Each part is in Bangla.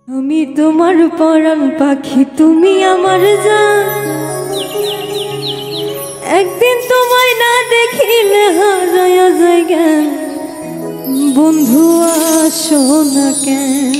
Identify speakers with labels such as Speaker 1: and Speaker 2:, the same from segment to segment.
Speaker 1: আমি তোমার পরাণ পাখি, তুমি আমার জান। একদিন তোমায় না দেখিলে হারায়া যায় জ্ঞান। বন্ধু আসো না কেন?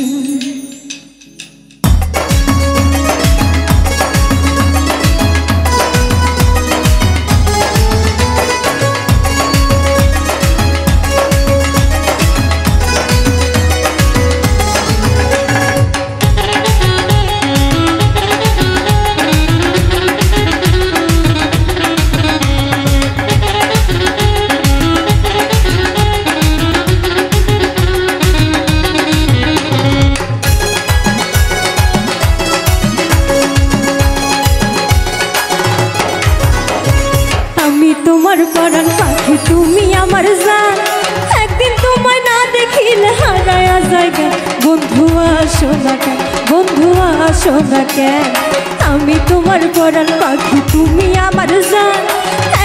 Speaker 1: তোমার পরাণ পাখি, তুমি আমার জান। একদিন তোমায় না দেখিলে হারায়া যায় জ্ঞান। বন্ধু আসো না কেন? বন্ধু আসো না কেন? আমি তোমার পরাণ পাখি, তুমি আমার জান।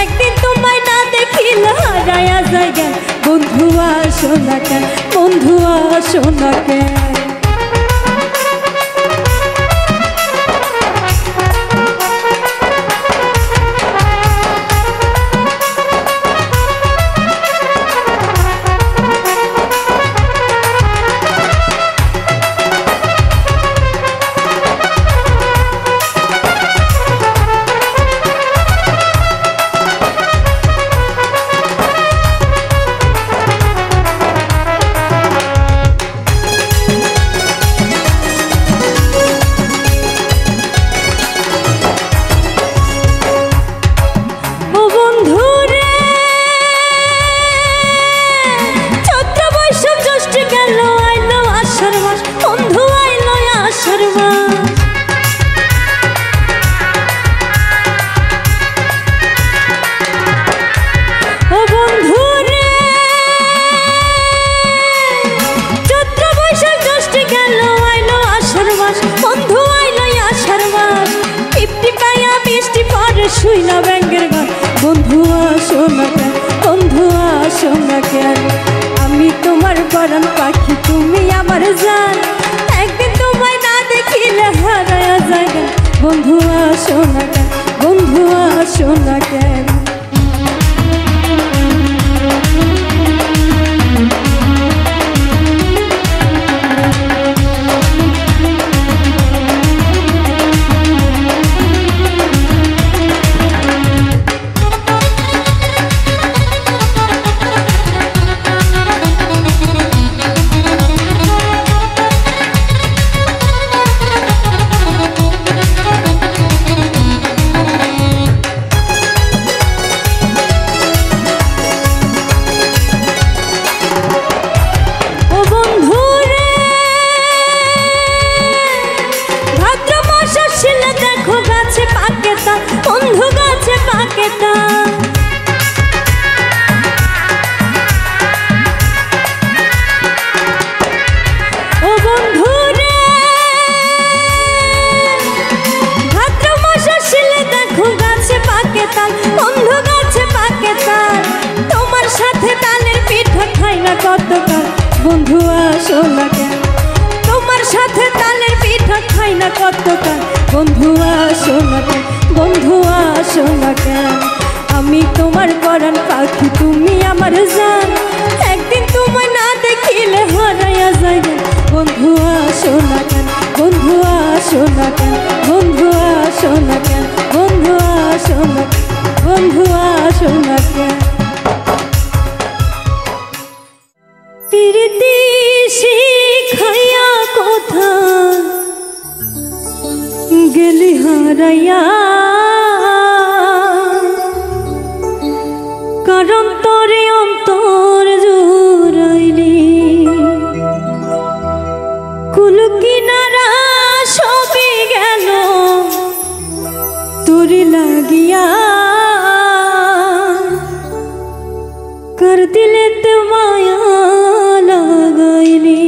Speaker 1: একদিন তোমায় না দেখিলে হারায়া যায় জ্ঞান। বন্ধু আসো না কেন? বন্ধু আসো না কেন? শুই না ব্যাঙ্গের ঘর। বন্ধু আসো না কেন? বন্ধু আসো না কেন? আমি তোমার পরাণ পাখি, তুমি আমার জান। একদিন তোমায় না দেখিলে হারায়া যায় জ্ঞান। বন্ধু আসো না কেন? বন্ধু আসো না কেন? বন্ধু গাছে পাকে তাল। ও বন্ধু রে, ভাদ্র মাস আসলে দেখো গাছে পাকে তাল। বন্ধু গাছে পাকে তাল। তোমার সাথে তালের পিঠা খাই না কতকাল। বন্ধু আসো না কেন? তোমার সাথে তালের পিঠা খাই না কতকাল। বন্ধু আসো না কেন? বন্ধু আসো না কেন? আমি তোমার পরাণ পাখি, তুমি আমার জান। একদিন তোমায় না দেখিলে হারায়া যায় জ্ঞান। বন্ধু আসো না কেন? বন্ধু আসো না কেন? বন্ধু আসো না কেন? বন্ধু আসো না? বন্ধু আসো না কেন? প্রীতি শিখাইয়া কোথায় গেলি হারাইয়া? কারণ তোরে অন্তর জুড়াইলি। কুল কিনারা সবই গেল তোরে লাগিয়া। কর দিলে তে মায়া লাগাইলি।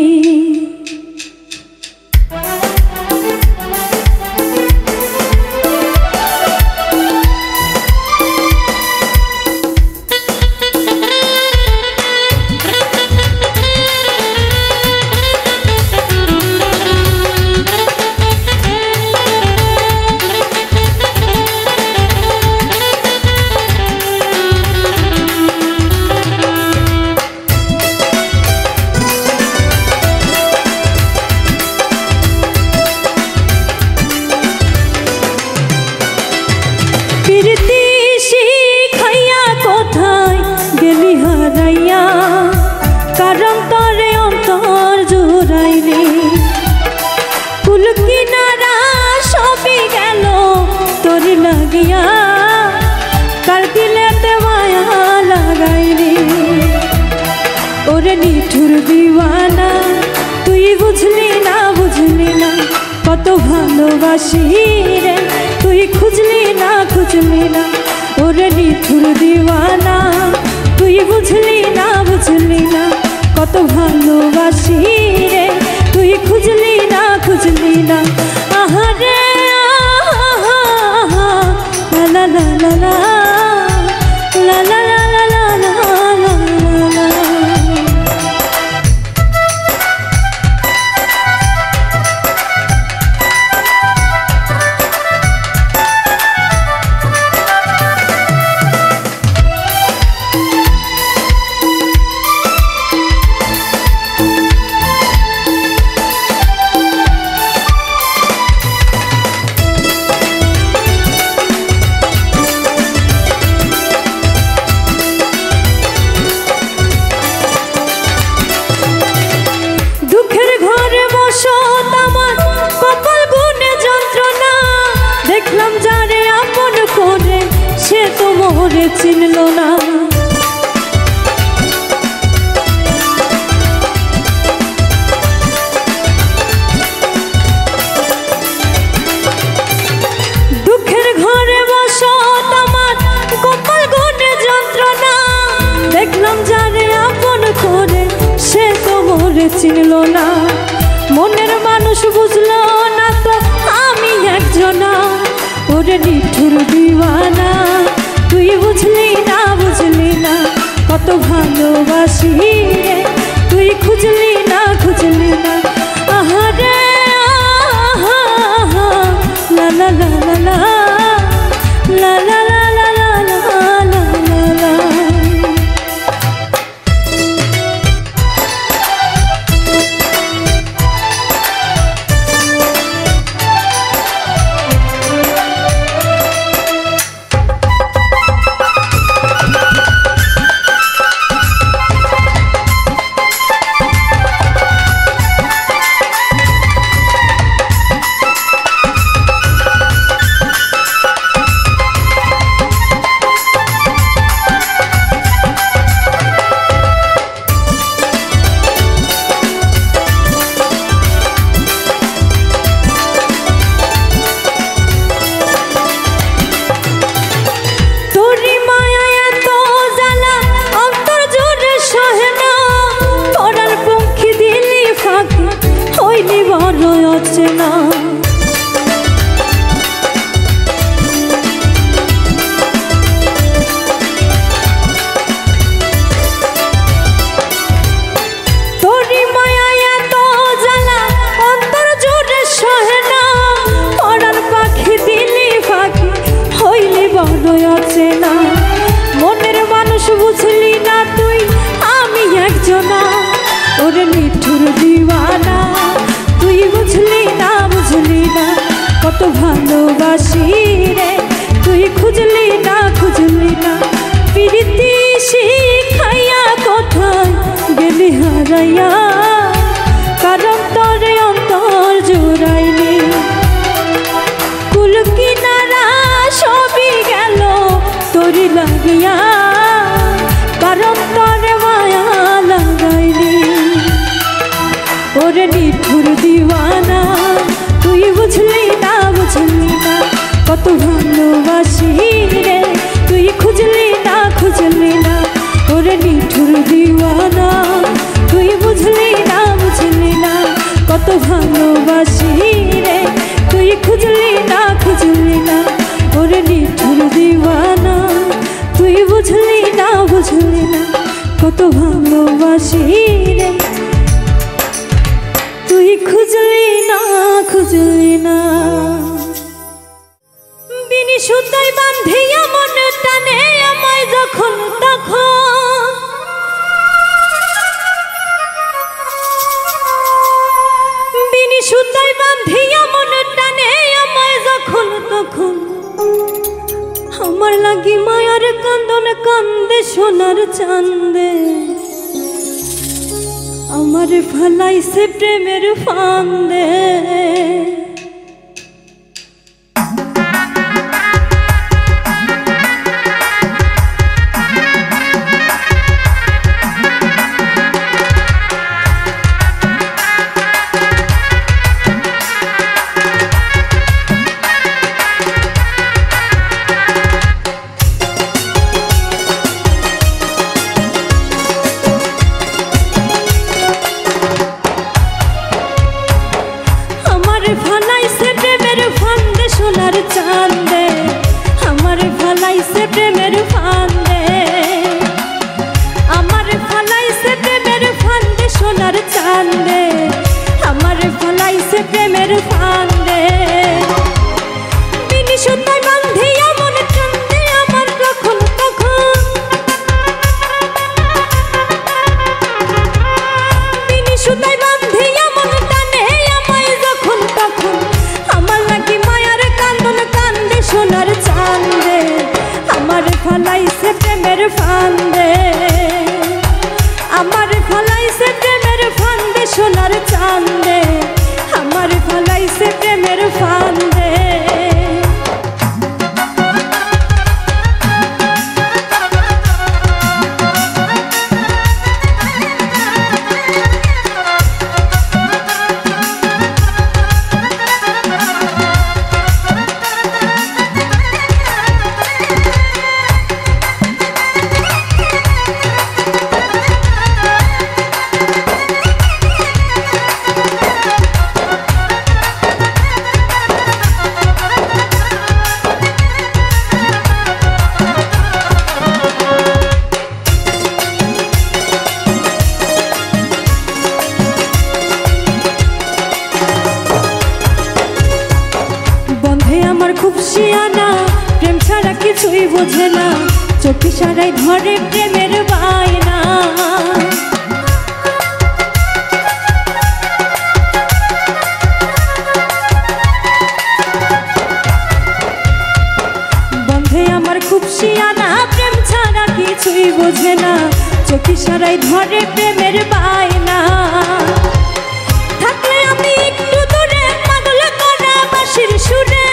Speaker 1: ভালোবাসি রে তুই খুঁজলি না ওরে নিঠুর দিওয়ানা তুই বুঝলি না কত ভালোবাসি রে তুই খুঁজলি না আহারে লা লা লা লা লা লা লা লা লা লা লা। চিনল না দুঃখের ঘরে বসত আমার কপাল গুনে যন্ত্রণা দেখলাম যারে আপন করে সে তো মোরে চিনল না মনের মানুষ বুঝলো না তো আমি একজনা ওরে নিঠুর দিওয়ানা তুই বুঝলি না কত ভালোবাসি রে তুই খুঁজলি না আহারে লা লা লা লা লা লা লা লা লা লা লা। মনের মানুষ বুঝলি না তুই আমি একজনা ওরে নিঠুর দিওয়ানা তুই বুঝলি না কত ভালোবাসি রে তুই খুঁজলি না প্রীতি শিখাইয়া কোথায় গেলি হারাইয়া কারণ তোরে অন্তর জোড়াইনি কুল কিনারা সবই গেল তোরি লাগিয়া কারণ তোরে মায়া লাগাইনি ওরে নিঠুর দিওয়ানা তুই বুঝলি না কত ভালোবাসি রে তুই খুঁজলি না ওরে নিঠুর দিওয়ানা তুই বুঝলি না কত ভালোবাসি রে তুই খুঁজলি না ওরে নিঠুর দিওয়ানা তুই বুঝলি না কত ভালোবাসি রে তুই খুঁজলি না বিনি সুতায় বান্ধিয়া মন টানে আমায় যখন তখন বিনি সুতায় বান্ধিয়া মন টানে আমায় যখন তখন আমার লাগি মায়ার কান্দন কান্দে সোনার চান্দে আমার ফালাইছে প্রেমের ফান্দে ফলাইছে প্রেমের ফান্দে সোনার চাঁদে, আমার ফলাইছে প্রেমের ফান্দে, আমার ফলাইছে প্রেমের ফান্দে সোনার চাঁদে, আমার ফলাইছে প্রেমের ফান্দে। বিনি সুতায় বান্ধিয়া মনে কান্দে আমার কখন কখন, বিনি সুতায় বান্ধিয়া মনে টানে আমায় যখন তখন, আমার নাকি মায়ার কান্দন কান্দে সোনার চাঁদে, আমার ফলাইছে প্রেমের ফান্দে, আমার ফলাইছে প্রেমের ফান্দে সোনার চাঁদে, আমার ফলাইছে প্রেমের ফান্দে। আমার খুব শিয়ানা, প্রেম ছাড়া কিছুই বোঝে না, চোখ ইশারায় ধরে প্রেমের বায়না। বন্ধে আমার খুব শিয়ানা, প্রেম ছাড়া কিছুই বোঝে না, চোখ ইশারায় ধরে প্রেমের বায়না। থাকলে আমি একটু দূরে পাগল করা বাঁশির সুরে,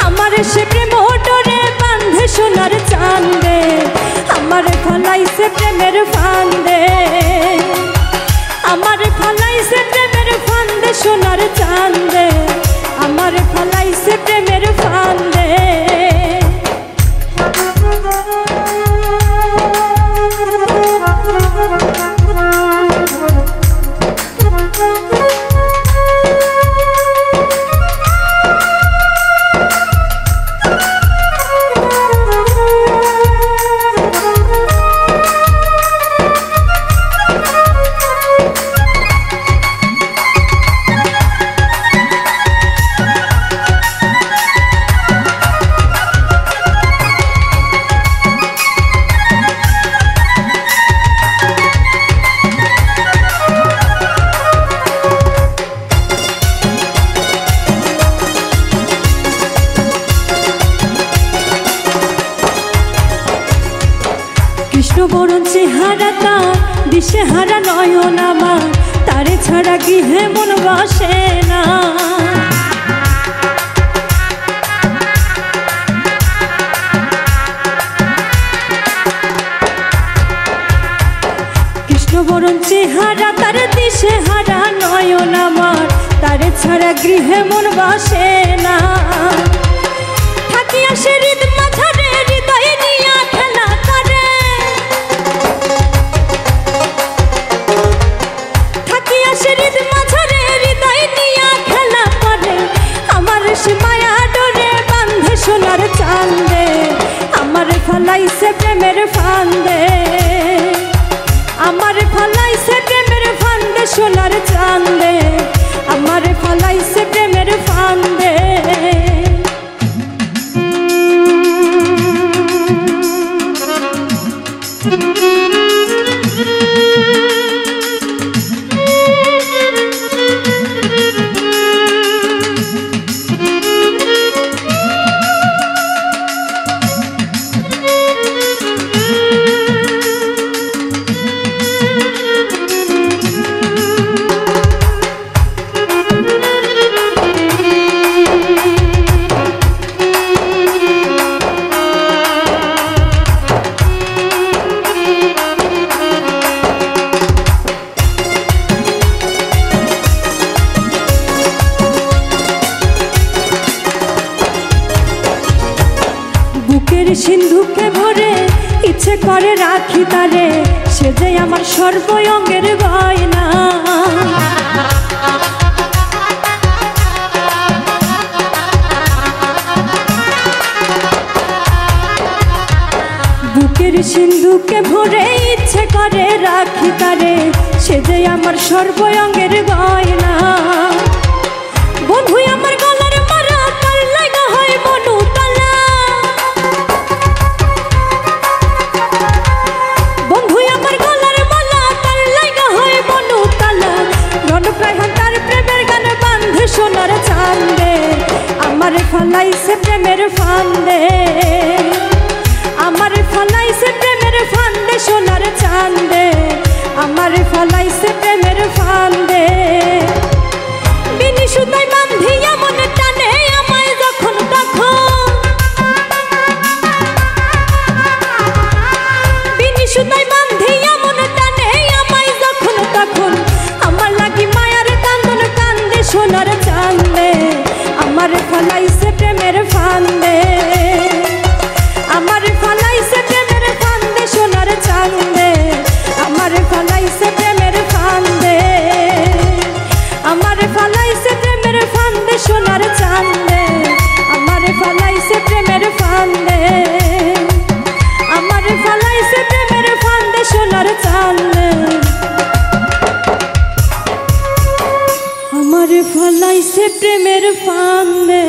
Speaker 1: আমার সে প্রেম ডোরে বাঁধে সোনার চাঁদে, আমার ফলাইছে প্রেমের ফান্দে, আমার ফলাইছে প্রেমের ফান্দে সোনার চাঁদে, আমার ফলাইছে প্রেমের ফান্দে। কৃষ্ণবরণ চেহারা তার, দিশেহারা নয়ন আমার, তারে ছাড়া গৃহে মন বসে না। কৃষ্ণবরণ চেহারা তার, দিশেহারা নয়ন আমার, তারে ছাড়া গৃহে মন বসে না। থাকিয়া সে হৃদ মাঝারে হৃদয়ে নিয়া খেলা করে, থাকিয়া সে হৃদ মাঝারে হৃদয় নিয়া খেলা করে, আমার সে মায়া ডোরে বাঁধে সোনার চাঁদে, আমার ফলাইছে প্রেমের ফান্দে, আমার ফলাইছে প্রেমের ফান্দে সোনার চাঁদে, আমার ফলাইছে প্রেমের ফান্দে। সিন্ধুকে ভরে ইচ্ছে রাখি তারে, সে যে আমার সর্বঙ্গের গয়না। বুকের সিন্ধুকে ভরে ইচ্ছে করে রাখি তারে, সে যে আমার সর্বঙ্গের গয়না। বন্ধু আমার গলার মারা, তার লাগা হয় মনু তালা। বন্ধু আমার গলার মালা, তার লাগা হয় মনু তালা। রণপ্রায়ণ তার প্রেমের গান বান্ধে সোনার চাঁদে, আমার ফালাইছে প্রেমের ফান্দে। আমার ফালাইছে প্রেমের ফান্দে সোনার চাঁদে, আমার ফালাইছে প্রেমের ফান্দে। বিনি সুতায় বান্ধিয়া মনে টানে আমায় যখন তখন, বিনি সুতায় বান্ধিয়া মনে টানে আমায় যখন তখন। আমার লাগি মায়ার কান্দন কান্দে সোনার চাঁদে, আমার ফালাইছে প্রেমের ফান্দে। আমার ফালাইছে প্রেমের ফান্দে সোনার চাঁদে, আমার ফালাইছে প্রেমের ফান্দে। আমার ফালাইছে প্রেমের ফান্দে সোনার চাঁদে, আমার ফালাইছে প্রেমের ফান্দে। আমার ফালাইছে প্রেমের ফান্দে সোনার চাঁদে, আমার ফালাইছে প্রেমের ফান্দে।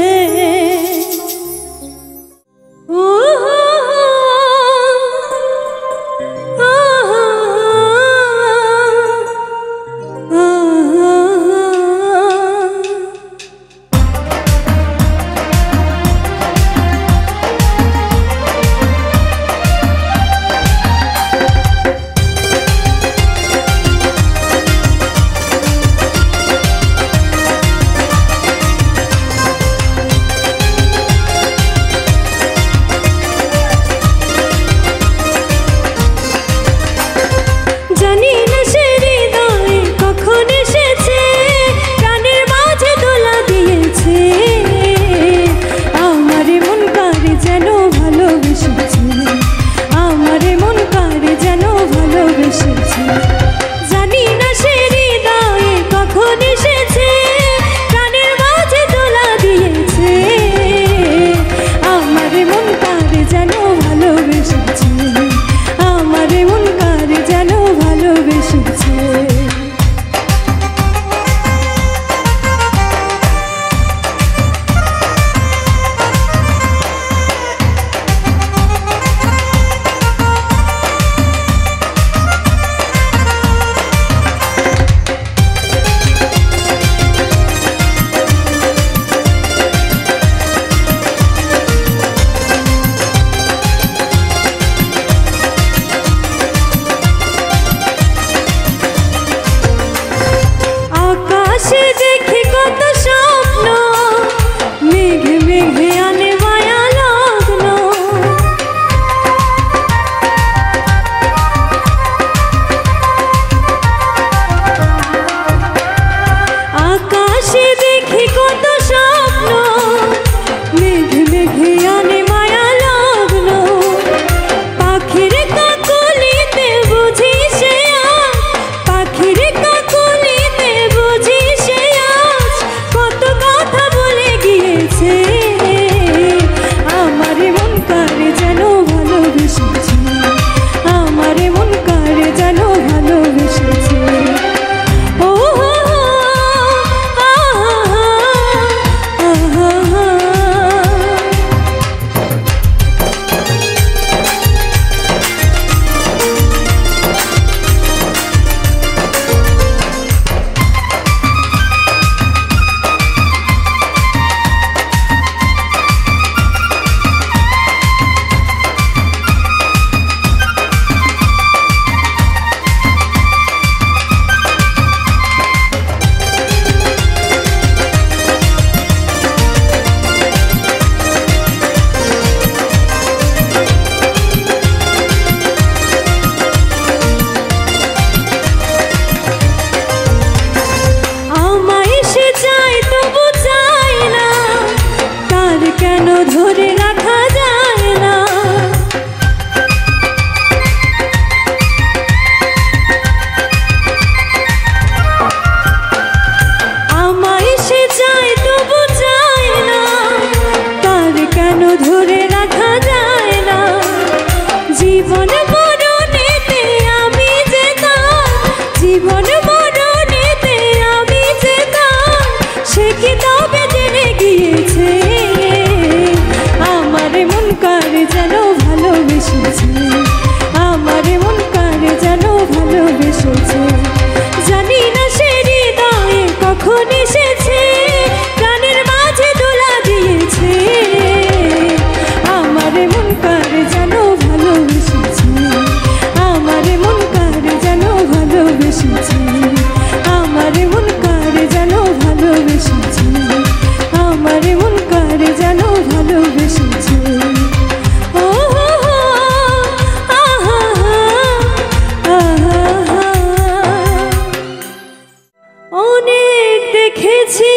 Speaker 1: দেখেছি